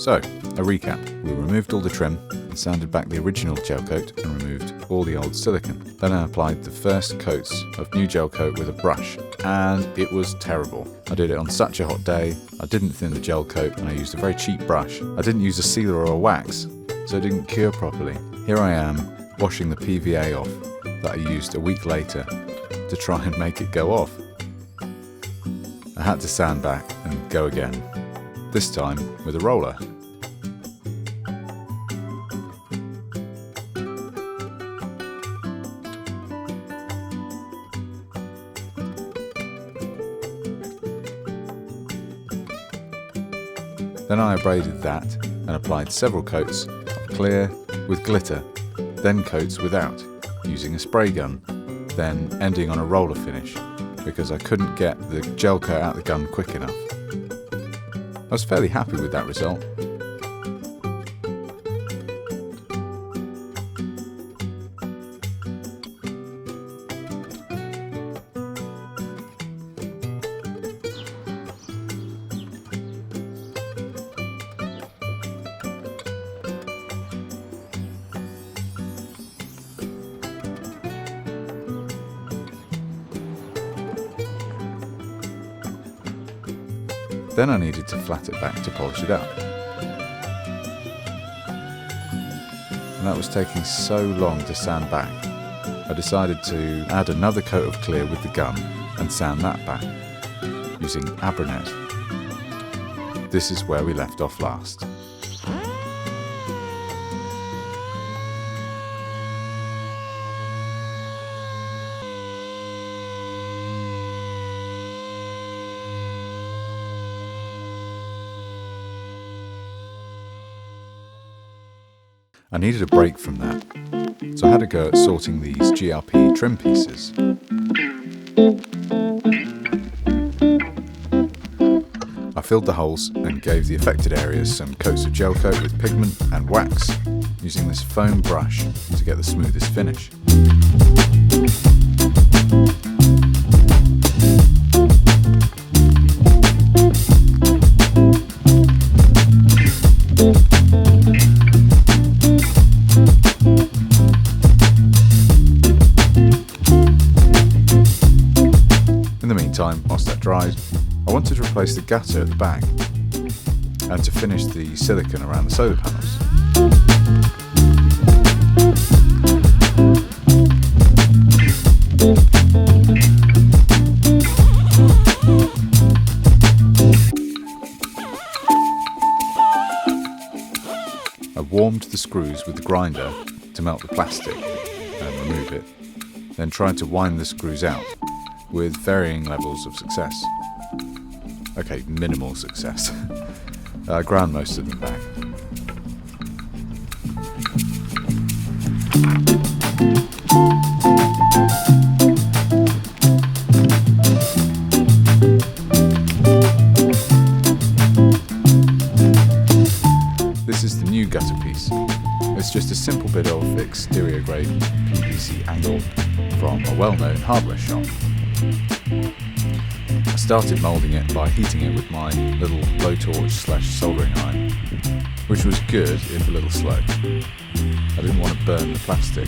So, a recap. We removed all the trim and sanded back the original gel coat and removed all the old silicone. Then I applied the first coats of new gel coat with a brush, and it was terrible. I did it on such a hot day, I didn't thin the gel coat, and I used a very cheap brush. I didn't use a sealer or a wax, so it didn't cure properly. Here I am, washing the PVA off that I used a week later to try and make it go off. I had to sand back and go again, this time with a roller. Then I abraded that and applied several coats of clear with glitter, then coats without, using a spray gun, then ending on a roller finish because I couldn't get the gel coat out the gun quick enough. I was fairly happy with that result. Then I needed to flat it back to polish it up. And that was taking so long to sand back, I decided to add another coat of clear with the gun and sand that back, using Abranet. This is where we left off last. I needed a break from that, so I had a go at sorting these GRP trim pieces. I filled the holes and gave the affected areas some coats of gel coat with pigment and wax, using this foam brush to get the smoothest finish. Whilst that dried, I wanted to replace the gutter at the back and to finish the silicone around the solar panels. I warmed the screws with the grinder to melt the plastic and remove it, then tried to wind the screws out with varying levels of success. Okay, minimal success. I ground most of them back. This is the new gutter piece. It's just a simple bit of exterior grade PVC angle from a well-known hardware shop. I started moulding it by heating it with my little blowtorch / soldering iron, which was good if a little slow. I didn't want to burn the plastic.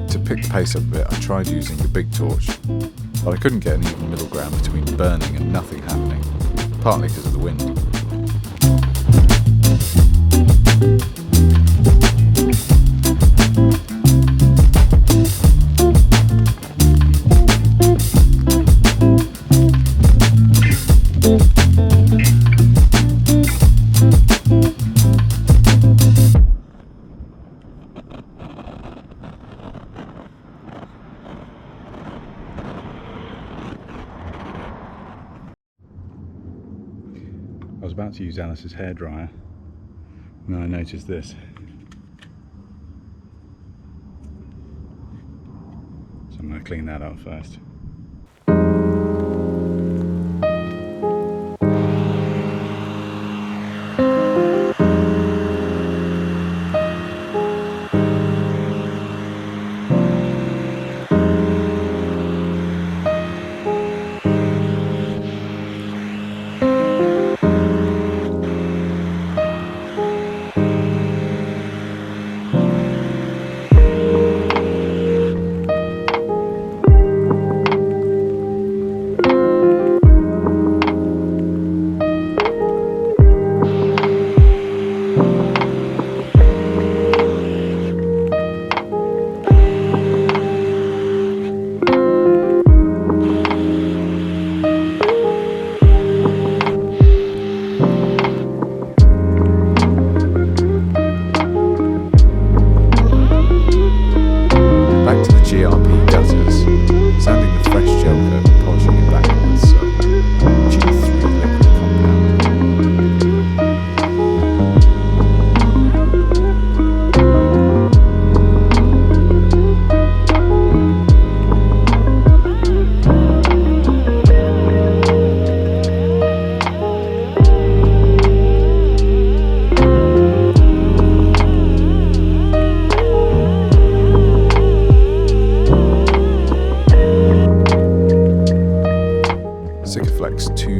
To pick the pace up a bit, I tried using the big torch, but I couldn't get an even middle ground between burning and nothing happening, partly because of the wind. I was about to use Alice's hairdryer, and then I noticed this. So I'm going to clean that up first.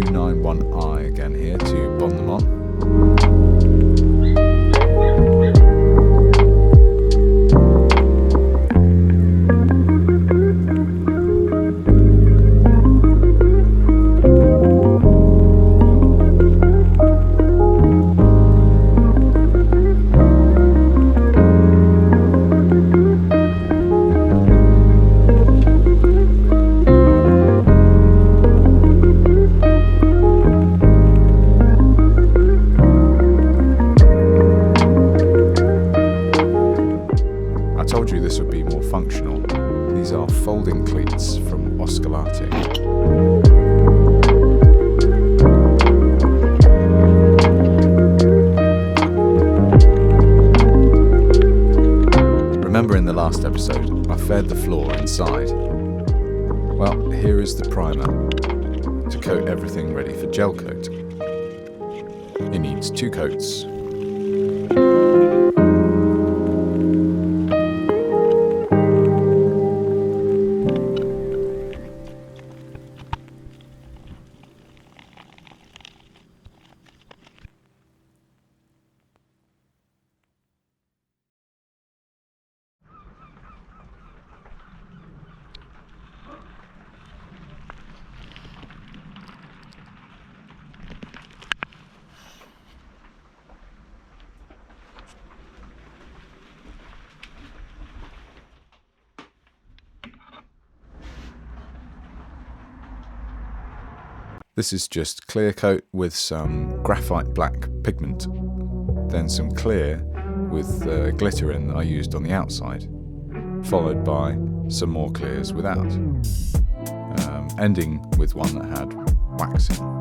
U91i again here to bond them on. This would be more functional. These are folding cleats from Oscalati. Remember in the last episode, I faired the floor inside. Well, here is the primer to coat everything ready for gel coat. It needs 2 coats. This is just clear coat with some graphite black pigment, then some clear with glitter in that I used on the outside, followed by some more clears without, ending with one that had wax in.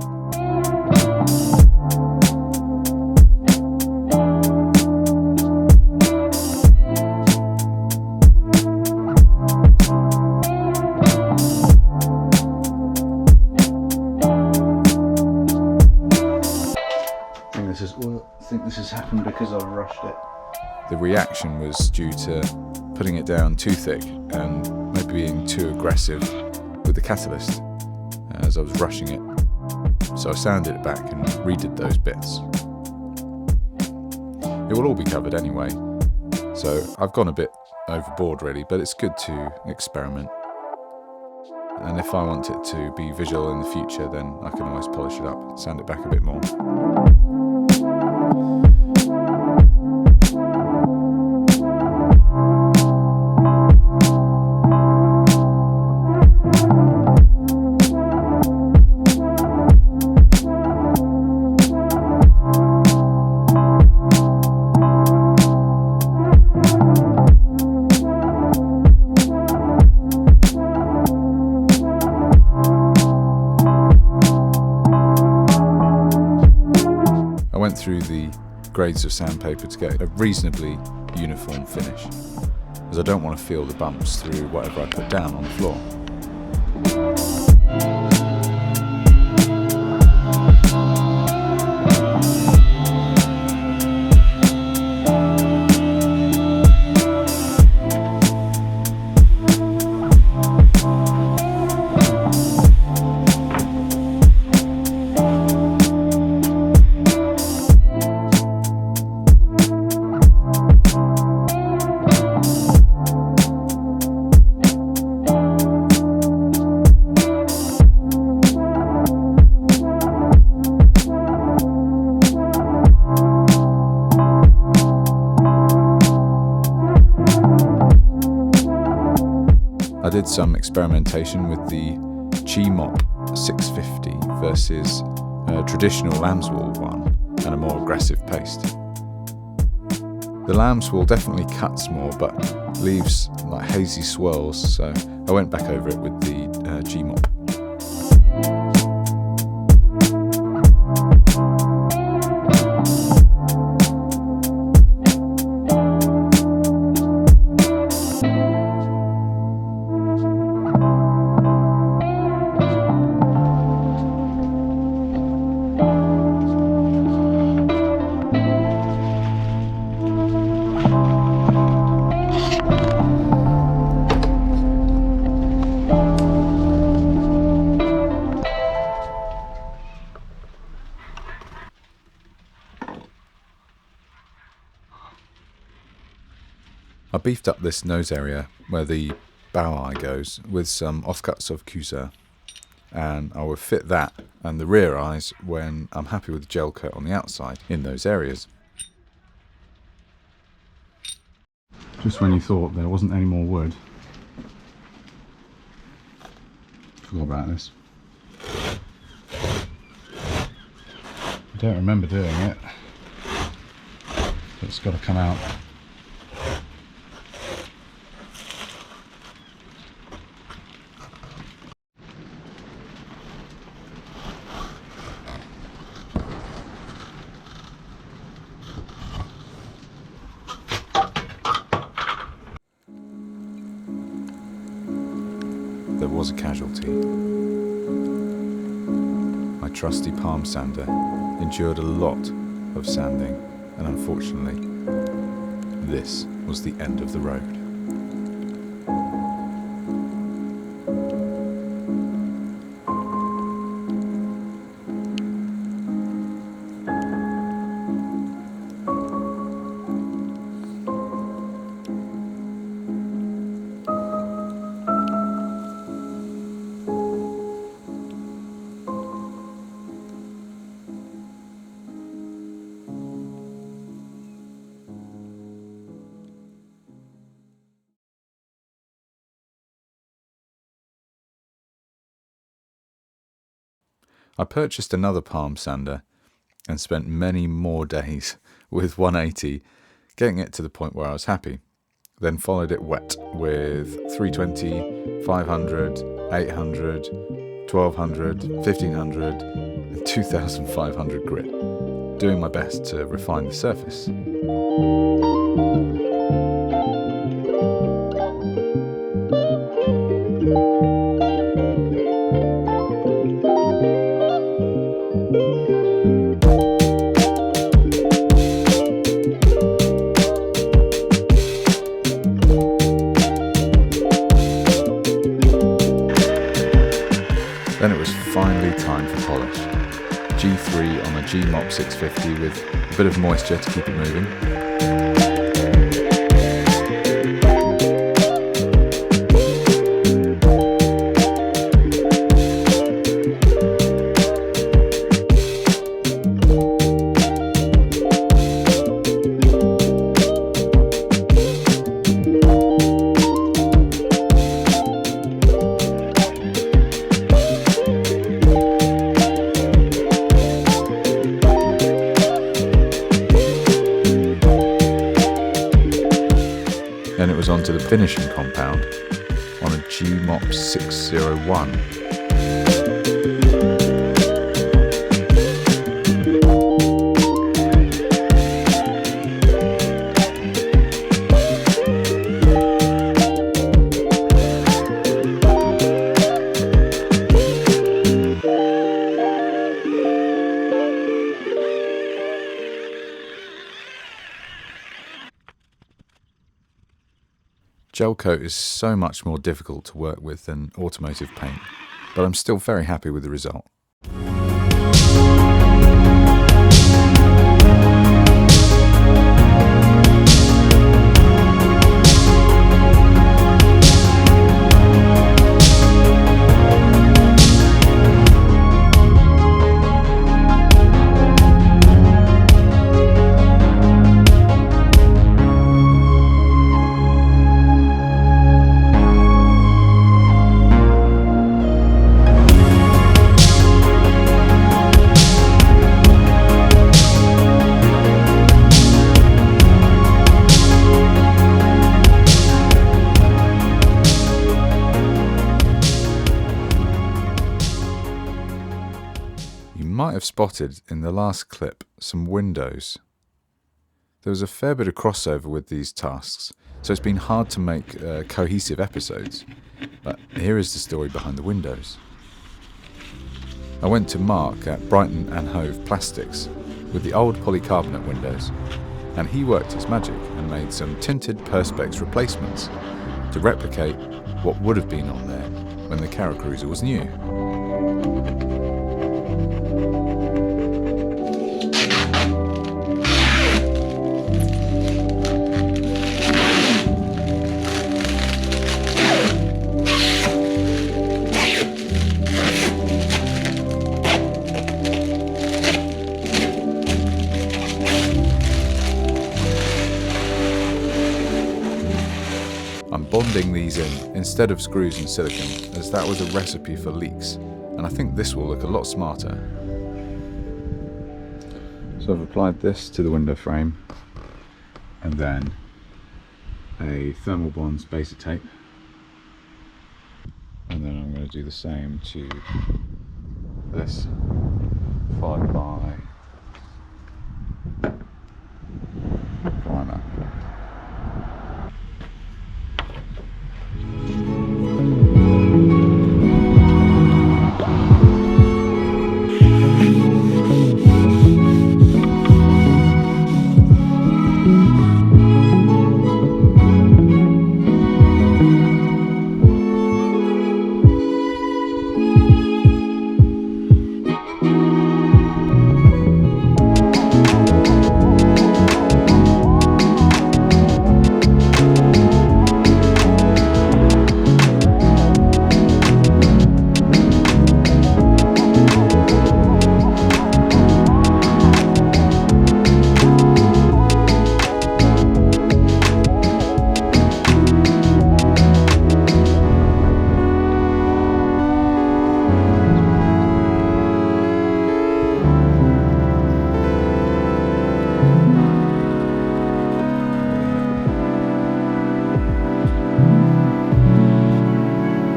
I think this has happened because I rushed it. The reaction was due to putting it down too thick and maybe being too aggressive with the catalyst as I was rushing it. So I sanded it back and redid those bits. It will all be covered anyway, so I've gone a bit overboard really, but it's good to experiment. And if I want it to be visual in the future, then I can always polish it up, sand it back a bit more. I went through the grades of sandpaper to get a reasonably uniform finish, as I don't want to feel the bumps through whatever I put down on the floor. I did some experimentation with the G-Mop 650 versus a traditional lambswool one and a more aggressive paste. The lambswool definitely cuts more but leaves like hazy swirls, so I went back over it with the G-Mop. I beefed up this nose area where the bow eye goes with some offcuts of CaraCruiser, and I will fit that and the rear eyes when I'm happy with the gel coat on the outside in those areas. Just when you thought there wasn't any more wood, forgot about this. I don't remember doing it, but it's got to come out. There was a casualty. My trusty palm sander endured a lot of sanding, and unfortunately, this was the end of the road. I purchased another palm sander and spent many more days with 180 getting it to the point where I was happy. Then followed it wet with 320, 500, 800, 1200, 1500 and 2500 grit, doing my best to refine the surface. Then it was finally time for polish. G3 on a G-Mop 650 with a bit of moisture to keep it moving. Then it was on to the finishing compound on a G-Mop 601. Gel coat is so much more difficult to work with than automotive paint, but I'm still very happy with the result. You might have spotted in the last clip some windows. There was a fair bit of crossover with these tasks, so it's been hard to make cohesive episodes. But here is the story behind the windows. I went to Mark at Brighton and Hove Plastics with the old polycarbonate windows, and he worked his magic and made some tinted perspex replacements to replicate what would have been on there when the Cara-cruiser was new. sanding these in instead of screws and silicone, as that was a recipe for leaks, and I think this will look a lot smarter. So I've applied this to the window frame and then a thermal bond spacer tape, and then I'm going to do the same to this, followed by primer.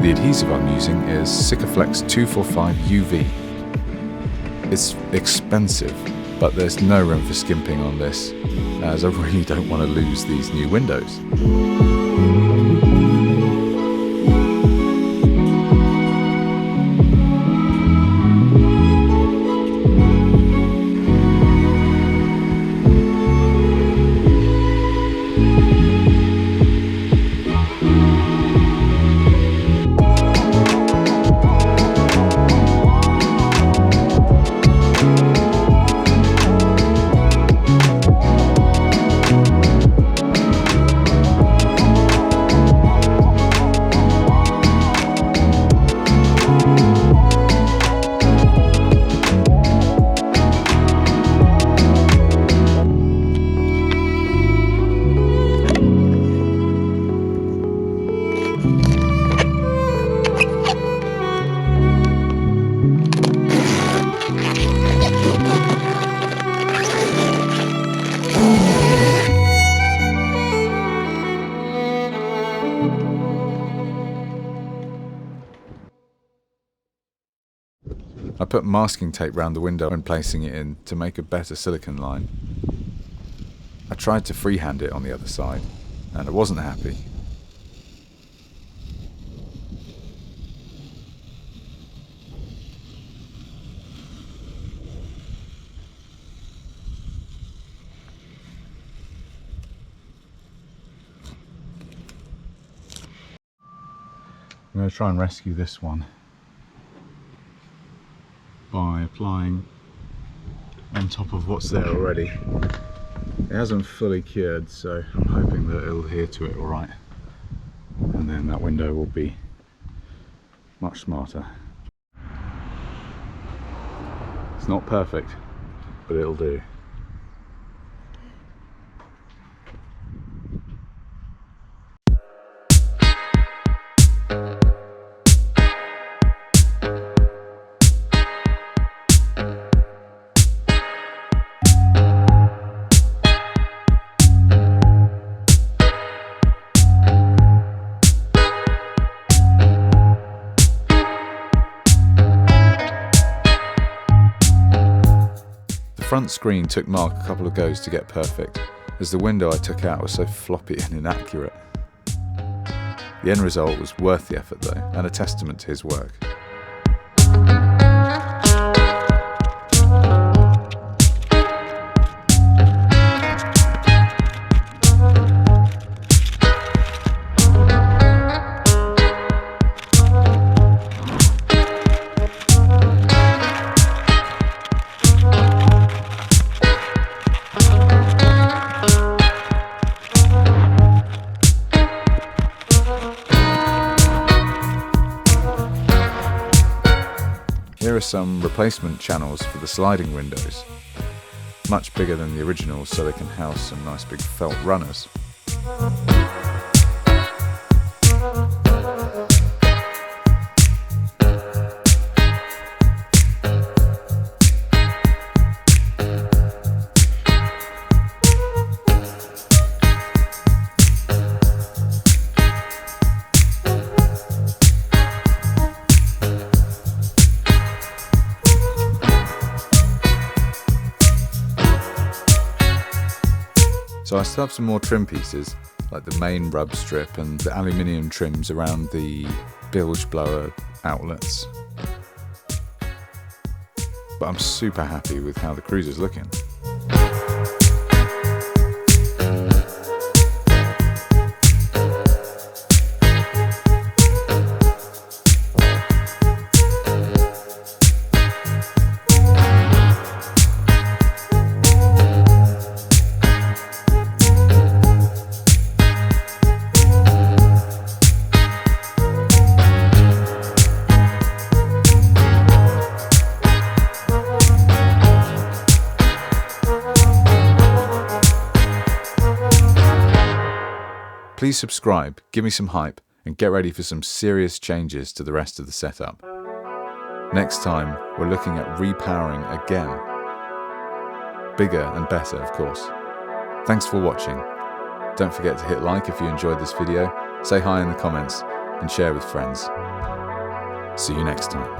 The adhesive I'm using is Sikaflex 245 UV. It's expensive, but there's no room for skimping on this, as I really don't want to lose these new windows. I put masking tape round the window when placing it in to make a better silicone line. I tried to freehand it on the other side, and I wasn't happy. I'm going to try and rescue this one by applying on top of what's there already. It hasn't fully cured, so I'm hoping that it'll adhere to it alright, and then that window will be much smarter. It's not perfect, but it'll do. The front screen took Mark a couple of goes to get perfect, as the window I took out was so floppy and inaccurate. The end result was worth the effort though, and a testament to his work. Here are some replacement channels for the sliding windows, much bigger than the originals, so they can house some nice big felt runners. So I still have some more trim pieces, like the main rub strip and the aluminium trims around the bilge blower outlets. But I'm super happy with how the cruiser's looking. Please subscribe, give me some hype, and get ready for some serious changes to the rest of the setup. Next time, we're looking at repowering again. Bigger and better, of course. Thanks for watching. Don't forget to hit like if you enjoyed this video, say hi in the comments, and share with friends. See you next time.